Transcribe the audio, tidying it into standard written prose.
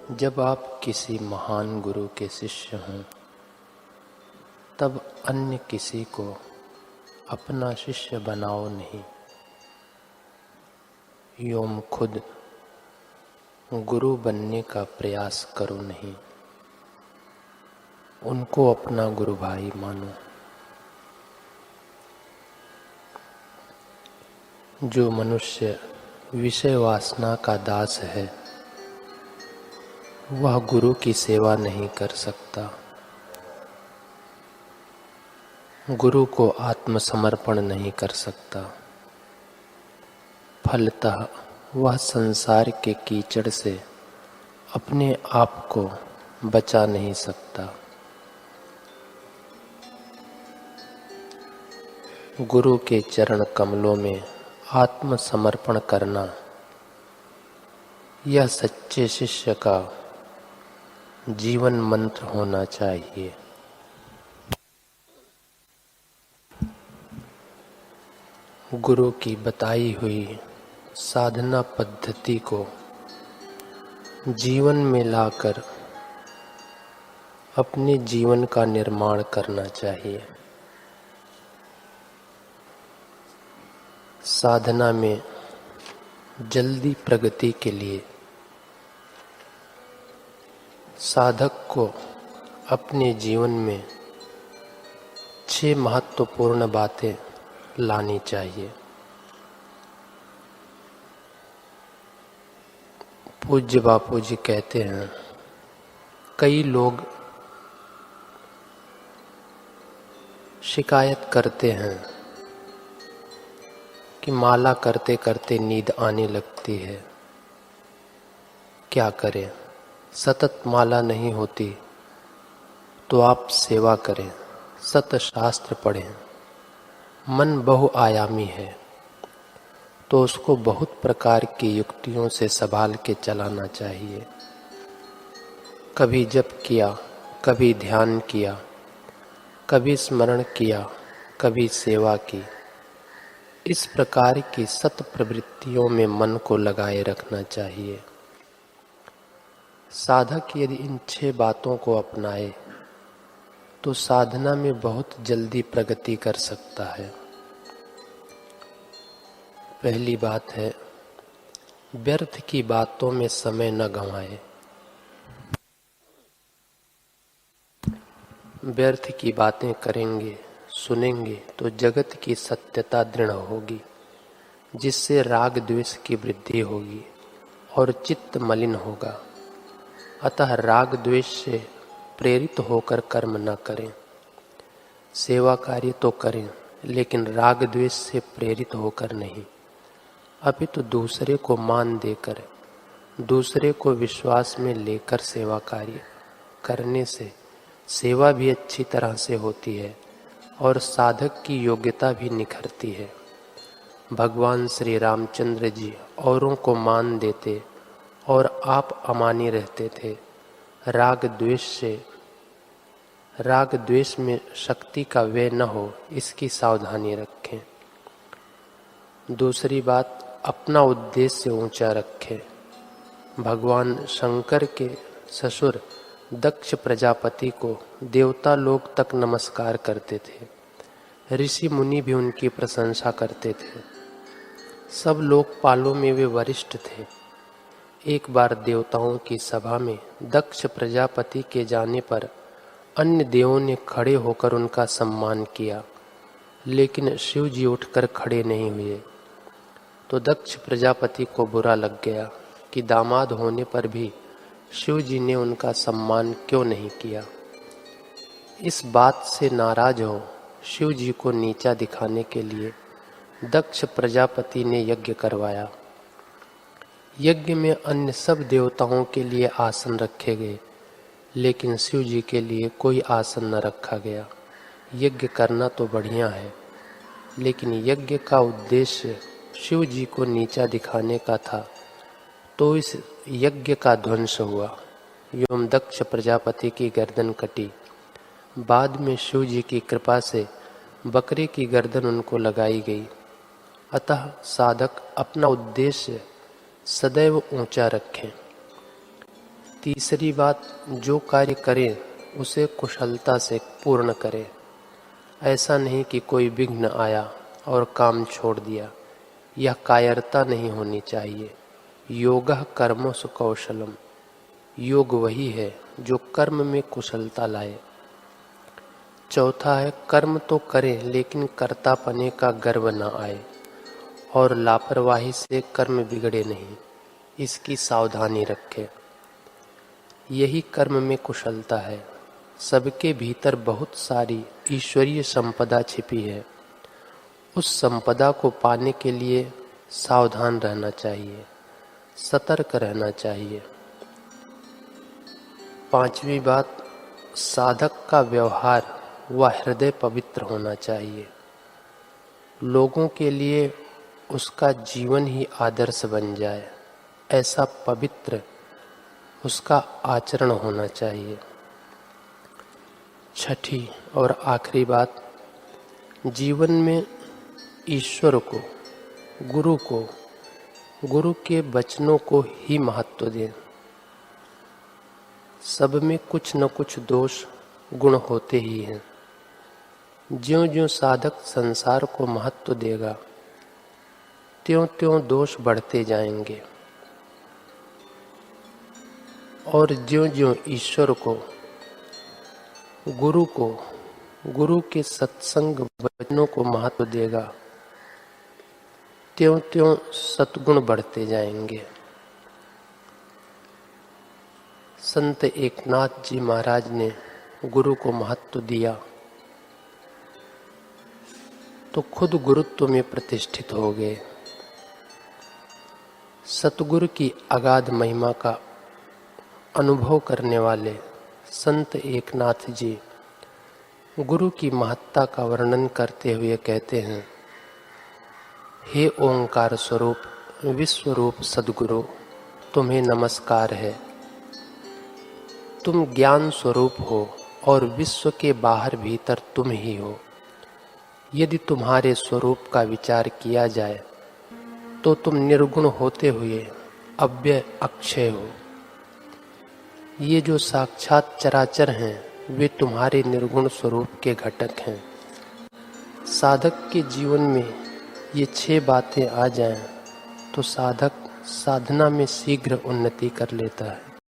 जब आप किसी महान गुरु के शिष्य हों, तब अन्य किसी को अपना शिष्य बनाओ नहीं। यों खुद गुरु बनने का प्रयास करो नहीं। उनको अपना गुरु भाई मानो। जो मनुष्य विषय वासना का दास है, वह गुरु की सेवा नहीं कर सकता। गुरु को आत्मसमर्पण नहीं कर सकता। फलतः वह संसार के कीचड़ से अपने आप को बचा नहीं सकता। गुरु के चरण कमलों में आत्मसमर्पण करना, यह सच्चे शिष्य का जीवन मंत्र होना चाहिए। गुरु की बताई हुई साधना पद्धति को जीवन में लाकर अपने जीवन का निर्माण करना चाहिए। साधना में जल्दी प्रगति के लिए साधक को अपने जीवन में 6 महत्वपूर्ण बातें लानी चाहिए। पूज्य बापू जी कहते हैं, कई लोग शिकायत करते हैं कि माला करते करते नींद आने लगती है। क्या करें? सतत माला नहीं होती तो आप सेवा करें, सतशास्त्र पढ़ें। मन बहुआयामी है तो उसको बहुत प्रकार की युक्तियों से संभाल के चलाना चाहिए। कभी जप किया, कभी ध्यान किया, कभी स्मरण किया, कभी सेवा की। इस प्रकार की सत प्रवृत्तियों में मन को लगाए रखना चाहिए। साधक यदि इन 6 बातों को अपनाए तो साधना में बहुत जल्दी प्रगति कर सकता है। पहली बात है, व्यर्थ की बातों में समय न गंवाए। व्यर्थ की बातें करेंगे, सुनेंगे तो जगत की सत्यता दृढ़ होगी, जिससे राग द्वेष की वृद्धि होगी और चित्त मलिन होगा। अतः राग द्वेष से प्रेरित होकर कर्म न करें। सेवा कार्य तो करें, लेकिन राग द्वेष से प्रेरित होकर नहीं। अपितु दूसरे को मान देकर, दूसरे को विश्वास में लेकर सेवा कार्य करने से सेवा भी अच्छी तरह से होती है और साधक की योग्यता भी निखरती है। भगवान श्री रामचंद्र जी औरों को मान देते और आप अमानी रहते थे। राग द्वेष में शक्ति का व्यय न हो, इसकी सावधानी रखें। दूसरी बात, अपना उद्देश्य ऊंचा रखें। भगवान शंकर के ससुर दक्ष प्रजापति को देवता लोग तक नमस्कार करते थे। ऋषि मुनि भी उनकी प्रशंसा करते थे। सब लोकपालों में वे वरिष्ठ थे। एक बार देवताओं की सभा में दक्ष प्रजापति के जाने पर अन्य देवों ने खड़े होकर उनका सम्मान किया, लेकिन शिव जी उठकर खड़े नहीं हुए। तो दक्ष प्रजापति को बुरा लग गया कि दामाद होने पर भी शिव जी ने उनका सम्मान क्यों नहीं किया। इस बात से नाराज हो शिव जी को नीचा दिखाने के लिए दक्ष प्रजापति ने यज्ञ करवाया। यज्ञ में अन्य सब देवताओं के लिए आसन रखे गए, लेकिन शिव जी के लिए कोई आसन न रखा गया। यज्ञ करना तो बढ़िया है, लेकिन यज्ञ का उद्देश्य शिव जी को नीचा दिखाने का था, तो इस यज्ञ का ध्वंस हुआ। एवं दक्ष प्रजापति की गर्दन कटी। बाद में शिव जी की कृपा से बकरे की गर्दन उनको लगाई गई। अतः साधक अपना उद्देश्य सदैव ऊंचा रखें। तीसरी बात, जो कार्य करें उसे कुशलता से पूर्ण करें। ऐसा नहीं कि कोई विघ्न आया और काम छोड़ दिया। यह कायरता नहीं होनी चाहिए। योगः कर्मसु कौशलम। योग वही है जो कर्म में कुशलता लाए। चौथा है, कर्म तो करें लेकिन कर्तापने का गर्व न आए और लापरवाही से कर्म बिगड़े नहीं, इसकी सावधानी रखें। यही कर्म में कुशलता है। सबके भीतर बहुत सारी ईश्वरीय संपदा छिपी है। उस संपदा को पाने के लिए सावधान रहना चाहिए, सतर्क रहना चाहिए। पांचवी बात, साधक का व्यवहार व हृदय पवित्र होना चाहिए। लोगों के लिए उसका जीवन ही आदर्श बन जाए, ऐसा पवित्र उसका आचरण होना चाहिए। छठी और आखिरी बात, जीवन में ईश्वर को, गुरु के वचनों को ही महत्व दें। सब में कुछ न कुछ दोष गुण होते ही हैं। ज्यों-ज्यों साधक संसार को महत्व देगा, त्यों-त्यों दोष बढ़ते जाएंगे और ज्यों-ज्यों ईश्वर को, गुरु के सत्संग वचनों को महत्व देगा, त्यों-त्यों सद्गुण बढ़ते जाएंगे। संत एकनाथ जी महाराज ने गुरु को महत्व दिया तो खुद गुरुत्व में प्रतिष्ठित हो गए। सतगुरु की अगाध महिमा का अनुभव करने वाले संत एकनाथ जी गुरु की महत्ता का वर्णन करते हुए कहते हैं, हे ओंकार स्वरूप विश्वरूप सद्गुरु, तुम्हें नमस्कार है। तुम ज्ञान स्वरूप हो और विश्व के बाहर भीतर तुम ही हो। यदि तुम्हारे स्वरूप का विचार किया जाए तो तुम निर्गुण होते हुए अव्यय अक्षय हो। ये जो साक्षात चराचर हैं वे तुम्हारे निर्गुण स्वरूप के घटक हैं। साधक के जीवन में ये 6 बातें आ जाएं तो साधक साधना में शीघ्र उन्नति कर लेता है।